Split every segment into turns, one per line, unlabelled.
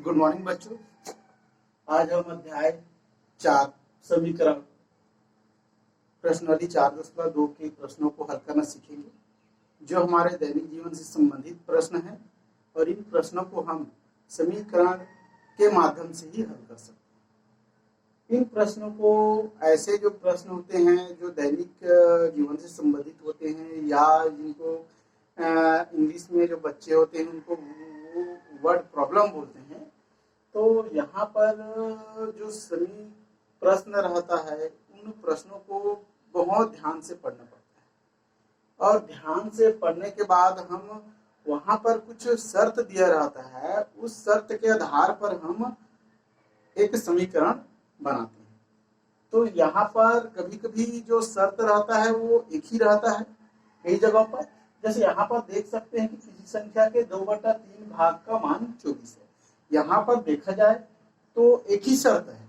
Good morning बच्चों। आज हम अध्याय 4 समीकरण प्रश्नावली 4.2 के प्रश्नों को हल करना सीखेंगे, जो हमारे दैनिक जीवन से संबंधित प्रश्न हैं और इन प्रश्नों को हम समीकरण के माध्यम से ही हल कर सकते हैं। इन प्रश्नों को ऐसे जो प्रश्न होते हैं जो दैनिक जीवन से संबंधित होते हैं या जिनको इंग्लिश में जो बच्चे होते हैं उनको वर्ड प्रॉब्लम बोलते हैं, तो यहाँ पर जो सभी प्रश्न रहता है उन प्रश्नों को बहुत ध्यान से पढ़ना पड़ता है और ध्यान से पढ़ने के बाद हम वहाँ पर कुछ शर्त दिया रहता है, उस शर्त के आधार पर हम एक समीकरण बनाते हैं। तो यहाँ पर कभी कभी जो शर्त रहता है वो एक ही रहता है कई जगहों पर। जैसे यहाँ पर देख सकते हैं कि किसी संख्या के 2/3 भाग का मान 24 है। यहाँ पर देखा जाए तो एक ही शर्त है,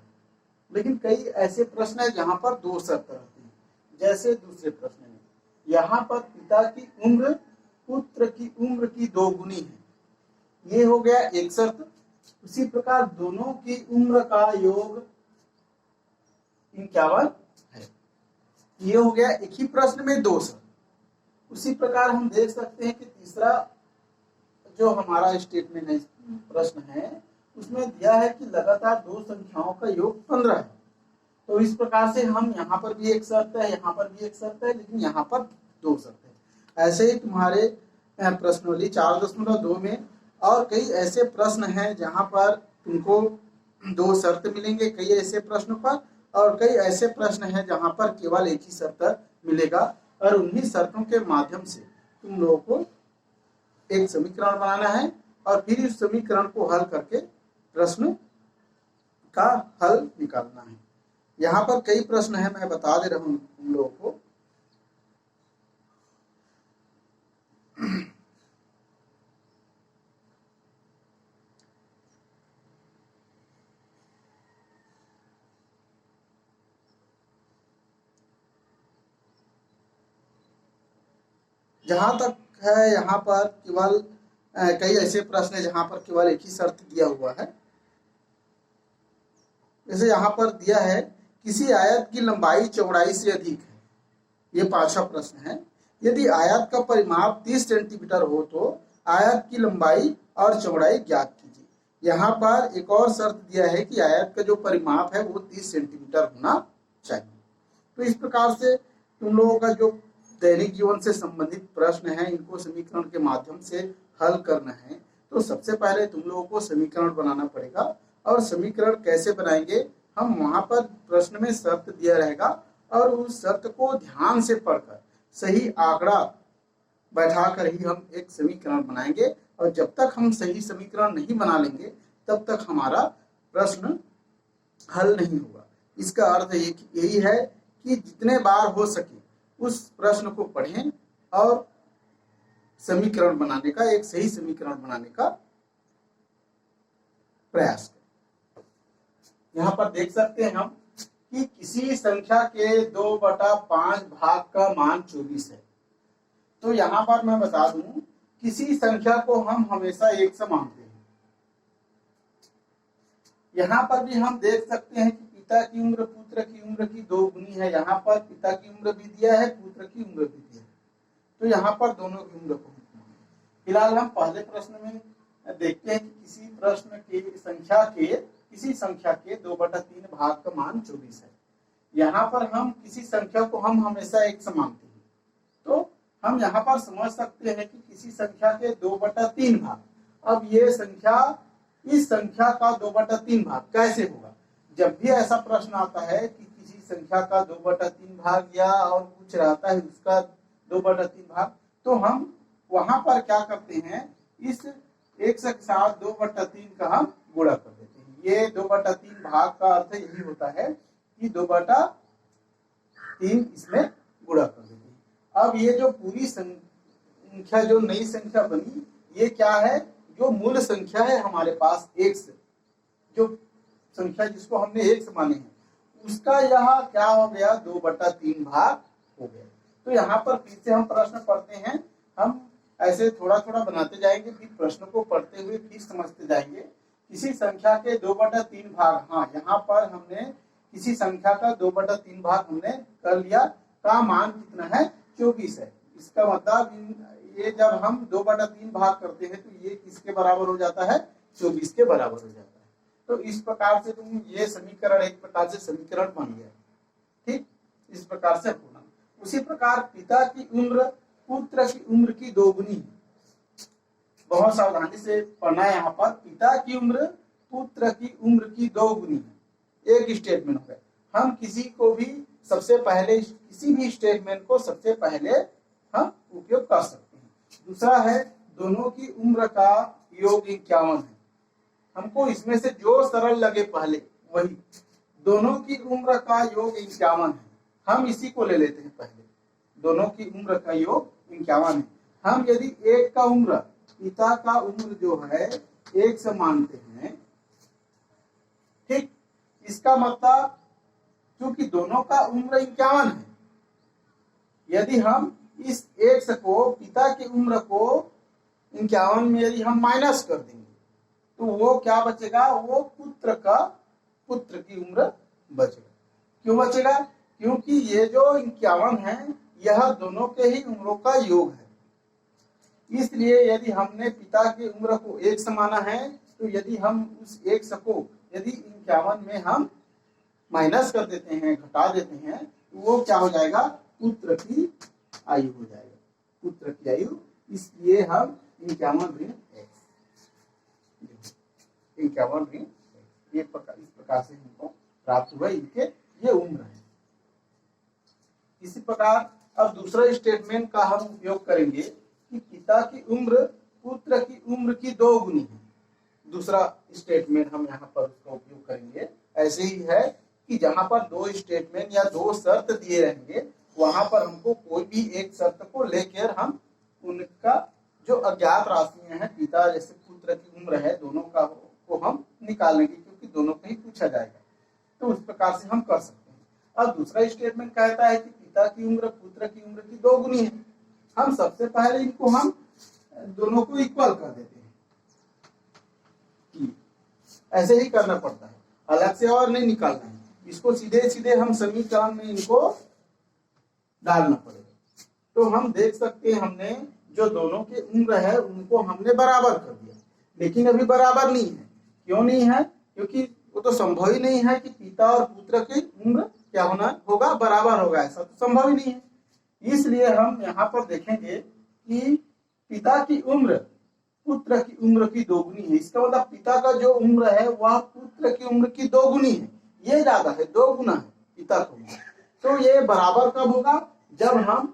लेकिन कई ऐसे प्रश्न है जहाँ पर दो शर्त रहती है। जैसे दूसरे प्रश्न में यहाँ पर पिता की उम्र पुत्र की उम्र की 2 गुनी है, ये हो गया एक शर्त। उसी प्रकार दोनों की उम्र का योग 51 है, ये हो गया एक ही प्रश्न में दो शर्त। उसी प्रकार हम देख सकते हैं कि तीसरा जो हमारा स्टेटमेंट है प्रश्न है उसमें दिया है कि लगातार दो संख्याओं का योग 15 है। तो इस प्रकार से हम यहाँ पर भी एक शर्त है, यहाँ पर भी एक शर्त है, लेकिन यहाँ पर दो शर्त है। ऐसे ही तुम्हारे प्रश्नावली 4.2 में और कई ऐसे प्रश्न हैं जहाँ पर तुमको दो शर्त मिलेंगे कई ऐसे प्रश्नों पर, और कई ऐसे प्रश्न हैं जहाँ पर केवल एक ही शर्त मिलेगा और उन्हीं शर्तों के माध्यम से तुम लोगों को एक समीकरण बनाना है और फिर इस समीकरण को हल करके प्रश्न का हल निकालना है। यहाँ पर कई प्रश्न हैं, मैं बता दे रहा हूँ तुम लोगों को। जहां तक है यहाँ पर केवल कई ऐसे प्रश्न है जहां पर केवल एक ही शर्त दिया हुआ है। जैसे यहाँ पर दिया है किसी आयत की लंबाई चौड़ाई से अधिक है, ये 5वां प्रश्न है। यदि आयत का परिमाप 30 सेंटीमीटर हो तो आयत की लंबाई और चौड़ाई ज्ञात कीजिए। यहाँ पर एक और शर्त दिया है कि आयत का जो परिमाप है वो 30 सेंटीमीटर होना चाहिए। तो इस प्रकार से तुम लोगों का जो दैनिक जीवन से संबंधित प्रश्न है इनको समीकरण के माध्यम से हल करना है। तो सबसे पहले तुम लोगों को समीकरण बनाना पड़ेगा, और समीकरण कैसे बनाएंगे, हम वहां पर प्रश्न में शर्त दिया रहेगा और उस शर्त को ध्यान से पढ़कर सही आंकड़ा बैठाकर ही हम एक समीकरण बनाएंगे। और जब तक हम सही समीकरण नहीं बना लेंगे तब तक हमारा प्रश्न हल नहीं होगा। इसका अर्थ यही है कि जितने बार हो सके उस प्रश्न को पढ़ें और समीकरण बनाने का, एक सही समीकरण बनाने का प्रयास करें। यहाँ पर देख सकते हैं हम कि किसी संख्या के 2/5 भाग का मान 24 है। तो यहाँ पर मैं बता दूं, किसी संख्या को हम हमेशा एक से मानते हैं। यहाँ पर भी हम देख सकते हैं कि पिता की उम्र पुत्र की उम्र की 2 गुनी है। यहाँ पर पिता की उम्र भी दिया है, पुत्र की उम्र भी दिया है, तो यहाँ पर दोनों की उम्र को फिलहाल हम पहले प्रश्न में देखते हैं कि किसी प्रश्न की संख्या के किसी संख्या के 2/3 भाग का मान 24 है। यहाँ पर हम किसी संख्या को हम हमेशा एक से मानते हैं, तो हम यहाँ पर समझ सकते हैं कि किसी संख्या के 2/3 भाग। अब ये संख्या, इस संख्या का 2/3 भाग कैसे होगा। जब भी ऐसा प्रश्न आता है कि किसी संख्या का 2/3 भाग या और कुछ रहता है उसका 2/3 भाग, तो हम वहां पर क्या करते हैं, इस एक के साथ 2/3 का हम गुणा कर देते हैं। ये 2/3 भाग का अर्थ यही होता है कि 2/3 इसमें गुणा कर देते हैं। अब ये जो पूरी संख्या, जो नई संख्या बनी, ये क्या है, जो मूल संख्या है हमारे पास x, जो संख्या जिसको हमने x माने हैं, उसका यहाँ क्या हो गया, 2/3 भाग हो गया। तो यहाँ पर फिर से हम प्रश्न पढ़ते हैं, हम ऐसे थोड़ा थोड़ा बनाते जाएंगे, फिर प्रश्न को पढ़ते हुए फिर समझते जाएंगे किसी संख्या के 2/3 भाग, हाँ यहाँ पर हमने किसी संख्या का 2/3 भाग हमने कर लिया, का मान कितना है 24 है। इसका मतलब ये जब हम 2/3 भाग करते हैं तो ये किसके बराबर हो जाता है 24 के बराबर हो जाता है। तो इस प्रकार से तुम ये समीकरण एक प्रकार से समीकरण बन गया, ठीक, इस प्रकार से होना। उसी प्रकार पिता की उम्र पुत्र की उम्र की दोगुनी, बहुत सावधानी से पढ़ना है यहाँ पर। पिता की उम्र पुत्र की उम्र की दोगुनी है, एक स्टेटमेंट हो गया। हम किसी को भी सबसे पहले, किसी भी स्टेटमेंट को सबसे पहले हम उपयोग कर सकते हैं। दूसरा है दोनों की उम्र का योग 51 है। हमको इसमें से जो सरल लगे पहले वही, दोनों की उम्र का योग 51 है, हम इसी को ले लेते हैं पहले। दोनों की उम्र का योग 51 है। हम यदि एक का उम्र, पिता का उम्र जो है 1 से मानते हैं, ठीक, इसका मतलब क्योंकि दोनों का उम्र 51 है, यदि हम इस 1 को पिता की उम्र को 51 में यदि हम माइनस कर देंगे तो वो क्या बचेगा, वो पुत्र की उम्र बचेगा। क्यों बचेगा, क्योंकि ये जो 51 है यह दोनों के ही उम्रों का योग है। इसलिए यदि हमने पिता की उम्र को 1 से माना है तो यदि हम उस 1 को यदि 51 में हम माइनस कर देते हैं, घटा देते हैं, तो वो क्या हो जाएगा, पुत्र की आयु हो जाएगा, पुत्र की आयु। इसलिए हम 51 ऋण 51 ये इस प्रकार से हमको प्राप्त हुआ, इनके ये उम्र है। इसी प्रकार अब दूसरा स्टेटमेंट का हम उपयोग करेंगे कि पिता की उम्र पुत्र की उम्र की 2 गुनी है। दूसरा स्टेटमेंट हम यहाँ पर उसका उपयोग करेंगे। ऐसे ही है कि जहां पर 2 स्टेटमेंट या 2 शर्त दिए रहेंगे, वहां पर हमको कोई भी एक शर्त को लेकर हम उनका जो अज्ञात राशियां हैं, पिता जैसे पुत्र की उम्र है, दोनों का को हम निकाल लेंगे, क्योंकि दोनों का ही पूछा जाएगा। तो उस प्रकार से हम कर सकते हैं। अब दूसरा स्टेटमेंट कहता है कि पिता की उम्र पुत्र की उम्र की 2 गुनी है। हम सबसे पहले इनको हम दोनों को इक्वल कर देते हैं, ऐसे ही करना पड़ता है, अलग से और नहीं निकालना है। इसको सीधे सीधे हम समीकरण में इनको डालना पड़ेगा। तो हम देख सकते हैं, हमने जो दोनों की उम्र है उनको हमने बराबर कर दिया, लेकिन अभी बराबर नहीं है। क्यों नहीं है, क्योंकि वो तो संभव ही नहीं है कि पिता और पुत्र की उम्र क्या होगा, बराबर होगा, ऐसा तो संभव ही नहीं है। इसलिए हम यहाँ पर देखेंगे कि पिता की उम्र पुत्र की उम्र की 2 गुनी है। इसका मतलब पिता का जो उम्र है वह पुत्र की उम्र की 2 गुनी है, ये ज्यादा है, 2 गुना है पिता को। तो ये बराबर कब होगा, जब हम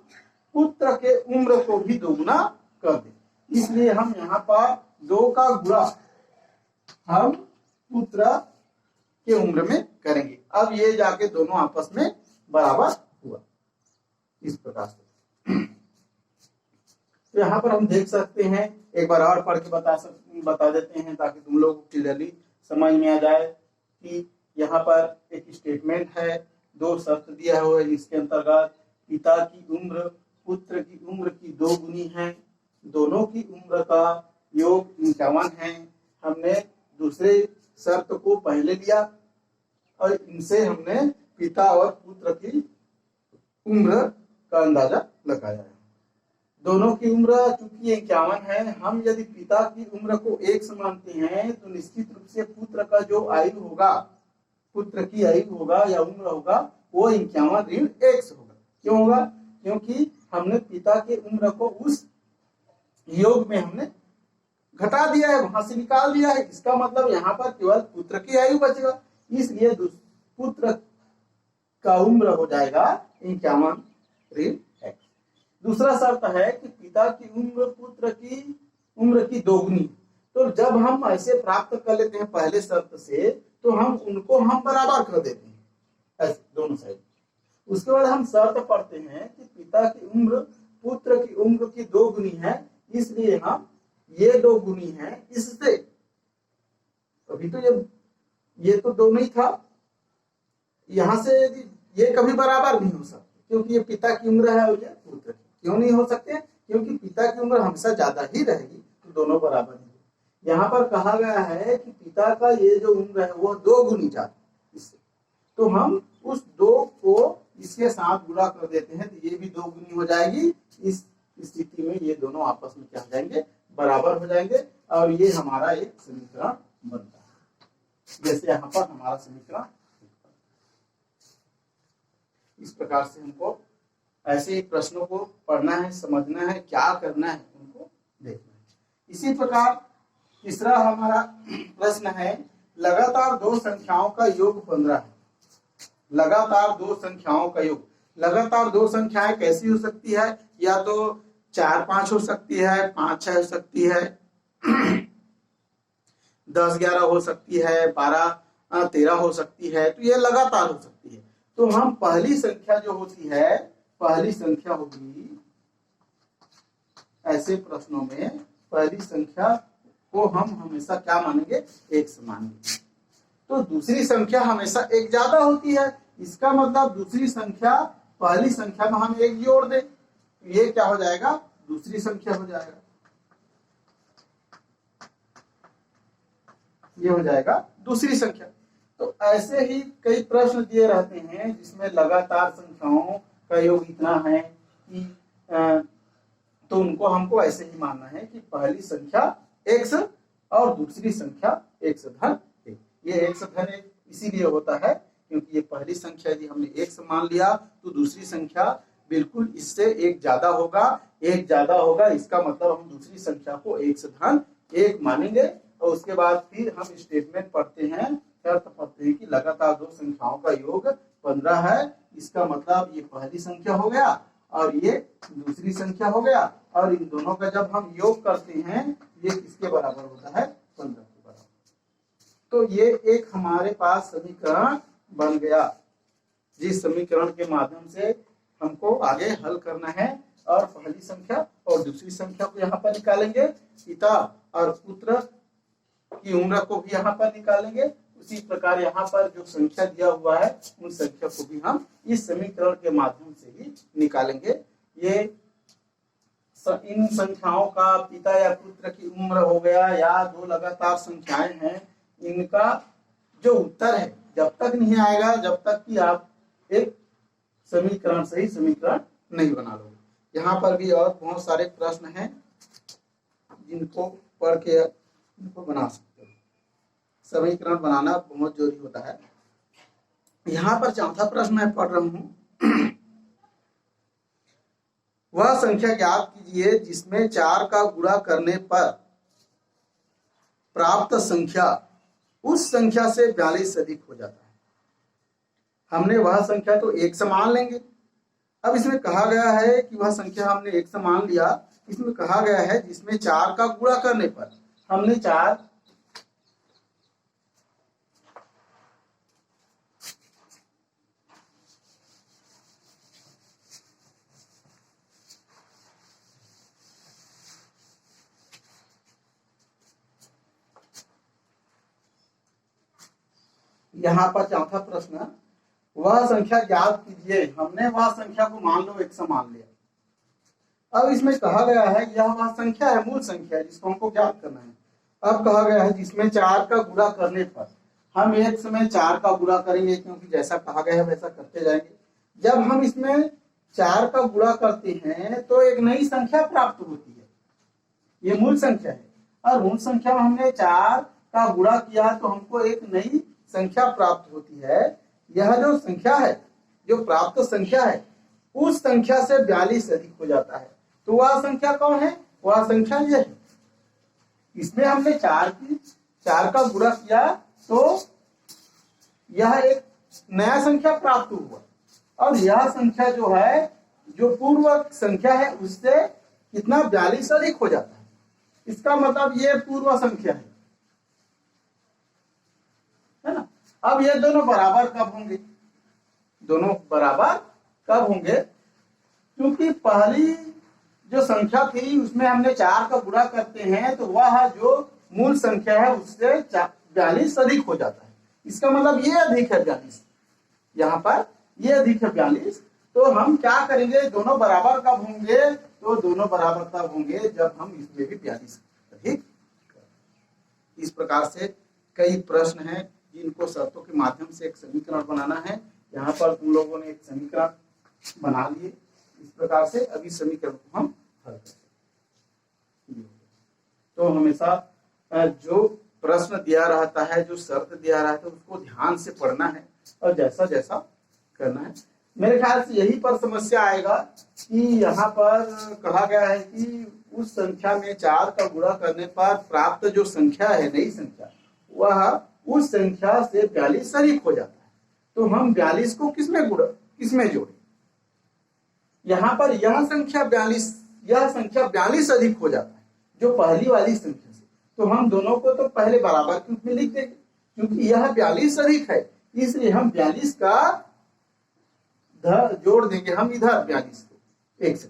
पुत्र के उम्र को भी 2 गुना कर दें। इसलिए हम यहाँ पर 2 का गुणा हम पुत्र के उम्र में करेंगे। अब ये जाके दोनों आपस में बराबर हुआ, इस प्रकार से। तो यहाँ पर हम देख सकते हैं, एक बार और पढ़ के बता देते हैं ताकि तुम लोग क्लियरली समझ में आ जाए कि यहाँ पर एक स्टेटमेंट है, 2 शर्त दिया हुआ है, जिसके अंतर्गत पिता की उम्र पुत्र की उम्र की 2 गुनी है, दोनों की उम्र का योग 51 है। हमने दूसरे शर्त को पहले लिया और इनसे हमने पिता और पुत्र की उम्र का अंदाजा लगाया है। दोनों की उम्र चूंकि 51 है, हम यदि पिता की उम्र को 1 से मानते हैं तो निश्चित रूप से पुत्र का जो आयु होगा, पुत्र की आयु होगा या उम्र होगा, वो 51 ऋण 1 से होगा। क्यों होगा, क्योंकि हमने पिता के उम्र को उस योग में हमने घटा दिया है, वहां से निकाल दिया है। इसका मतलब यहाँ पर केवल पुत्र की आयु बचेगा, इसलिए पुत्र का उम्र हो जाएगा 51 ऋण 1। दूसरा शर्त है कि पिता की उम्र पुत्र की उम्र की 2 गुनी। तो जब हम ऐसे प्राप्त कर लेते हैं पहले शर्त से, तो हम उनको हम बराबर कर देते हैं, ऐसे दोनों साइड। उसके बाद हम शर्त पढ़ते हैं कि पिता की उम्र पुत्र की उम्र की 2 गुनी है, इसलिए हम ये 2 गुनी है इससे। अभी तो ये तो 2 नहीं था, यहां से ये कभी बराबर नहीं हो सकते, क्योंकि ये पिता की उम्र है और ये पुत्र की। क्यों नहीं हो सकते, क्योंकि पिता की उम्र हमेशा ज्यादा ही रहेगी, तो दोनों बराबर ही। यहाँ पर कहा गया है कि पिता का ये जो उम्र है वो 2 गुनी ज्यादा इससे, तो हम उस 2 को इसके साथ गुणा कर देते हैं तो ये भी 2 गुनी हो जाएगी। इस स्थिति में ये दोनों आपस में क्या हो जाएंगे, बराबर हो जाएंगे और ये हमारा एक समीकरण बनता है। जैसे यहाँ पर हमारा समीकरण इस प्रकार से हमको ऐसे ही प्रश्नों को पढ़ना है, समझना है, क्या करना है उनको देखना है। इसी प्रकार तीसरा हमारा प्रश्न है, लगातार 2 संख्याओं का योग 15 है। लगातार 2 संख्याओं का योग, लगातार 2 संख्याएं कैसी हो सकती है, या तो 4 5 हो सकती है, 5 6 हो सकती है, 10 11 हो सकती है, 12 13 हो सकती है, तो ये लगातार हो सकती है। तो हम पहली संख्या जो होती है, पहली संख्या होगी ऐसे प्रश्नों में, पहली संख्या को हम हमेशा क्या मानेंगे, एक से मानेंगे। तो दूसरी संख्या हमेशा एक ज्यादा होती है, इसका मतलब दूसरी संख्या पहली संख्या में हम एक जोड़ दें, ये क्या हो जाएगा, दूसरी संख्या हो जाएगा, ये हो जाएगा दूसरी संख्या। तो ऐसे ही कई प्रश्न दिए रहते हैं जिसमें लगातार संख्याओं का योग इतना है कि तो उनको हमको ऐसे ही मानना है कि पहली संख्या x और दूसरी संख्या x धन 1। ये x धन 1 इसीलिए होता है क्योंकि ये पहली संख्या यदि हमने x मान लिया तो दूसरी संख्या बिल्कुल इससे एक ज्यादा होगा, एक ज्यादा होगा, इसका मतलब हम दूसरी संख्या को x धन 1 मानेंगे। और उसके बाद फिर हम स्टेटमेंट पढ़ते हैं, शर्त पढ़ते हैं कि लगातार 2 संख्याओं का योग 15 है, इसका मतलब ये पहली संख्या हो गया और ये दूसरी संख्या हो गया, और इन दोनों का जब हम योग करते हैं ये किसके बराबर होता है, 15 के बराबर। तो ये एक हमारे पास समीकरण बन गया, जिस समीकरण के माध्यम से हमको आगे हल करना है और पहली संख्या और दूसरी संख्या को यहाँ पर निकालेंगे, पिता और पुत्र की उम्र को भी यहाँ पर निकालेंगे। उसी प्रकार यहाँ पर जो संख्या दिया हुआ है उन संख्या को भी हम इस समीकरण के माध्यम से ही निकालेंगे। ये इन संख्याओं का पिता या पुत्र की उम्र हो गया या 2 लगातार संख्याएं हैं, इनका जो उत्तर है जब तक नहीं आएगा जब तक कि आप एक समीकरण सही समीकरण नहीं बना लोगे। यहाँ पर भी और बहुत सारे प्रश्न हैं जिनको पढ़ के इनको बना सकते हो। समीकरण बनाना बहुत जरूरी होता है। यहाँ पर चौथा प्रश्न मैं पढ़ रहा हूं, वह संख्या ज्ञात कीजिए जिसमें 4 का गुणा करने पर प्राप्त संख्या उस संख्या से 42 अधिक हो जाता है। हमने वह संख्या तो 1 से मान लेंगे। अब इसमें कहा गया है कि वह संख्या हमने 1 से मान लिया, इसमें कहा गया है जिसमें 4 का गुणा करने पर हमने 4 यहाँ पर चौथा प्रश्न, वह संख्या ज्ञात कीजिए, हमने वह संख्या को मान लो 1 से मान लिया। अब इसमें कहा गया है यह वह संख्या है, मूल संख्या है जिसको हमको ज्ञात करना है। अब कहा गया है जिसमें 4 का गुणा करने पर हम 1 में 4 का गुणा करेंगे, क्योंकि जैसा कहा गया है वैसा करते जाएंगे। जब हम इसमें 4 का गुणा करते हैं तो एक नई संख्या प्राप्त होती है, ये मूल संख्या है, और मूल संख्या में हमने 4 का गुणा किया तो हमको एक नई संख्या प्राप्त होती है। यह जो संख्या है, जो प्राप्त संख्या है, उस संख्या से 42 अधिक हो जाता है। तो वह संख्या कौन है, वह संख्या यह है। इसमें हमने 4 का गुणा किया तो यह एक नया संख्या प्राप्त हुआ, और यह संख्या जो है, जो पूर्व संख्या है उससे कितना 42 अधिक हो जाता है। इसका मतलब ये पूर्व संख्या है ना। अब ये दोनों बराबर कब होंगे, दोनों बराबर कब होंगे, क्योंकि पहली जो संख्या थी उसमें हमने 4 का गुणा करते हैं तो वह जो मूल संख्या है उससे 42 अधिक हो जाता है। इसका मतलब ये अधिक है 42, यहाँ पर ये अधिक है 42। तो हम क्या करेंगे, दोनों बराबर कब होंगे, तो दोनों बराबर तब होंगे जब हम इसमें भी 42 अधिक। इस प्रकार से कई प्रश्न हैं जिनको शर्तों के माध्यम से एक समीकरण बनाना है। यहाँ पर तुम लोगों ने एक समीकरण बना लिए। इस प्रकार से अभी समीकरण को हम हल करेंगे। तो हमेशा जो प्रश्न दिया रहता है, जो शर्त दिया रहता है, उसको ध्यान से पढ़ना है और जैसा जैसा करना है। मेरे ख्याल से यही पर समस्या आएगा कि यहाँ पर कहा गया है कि उस संख्या में 4 का गुणा करने पर प्राप्त जो संख्या है, नई संख्या, वह उस संख्या से 42 अधिक हो जाता है। तो हम 42 को किसमें जोड़े? यहाँ पर यह संख्या 42 अधिक हो जाता है जो पहली वाली संख्या से। तो हम दोनों को तो पहले बराबर के रूप में लिख देंगे, क्योंकि यह 42 अधिक है, इसलिए हम 42 का जोड़ देंगे हम इधर 42 को एक से,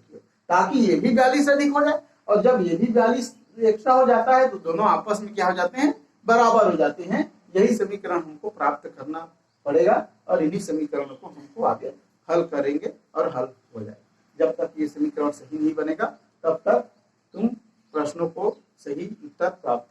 ताकि ये भी 42 अधिक हो जाए। और जब ये भी 42 एक्स्ट्रा हो जाता है तो दोनों आपस में क्या हो जाते हैं? बराबर हो जाते हैं। यही समीकरण हमको प्राप्त करना पड़ेगा और इन्हीं समीकरणों को हमको आगे हल करेंगे और हल हो जाएगा। जब तक ये समीकरण सही नहीं बनेगा तब तक तुम प्रश्नों को सही उत्तर प्राप्त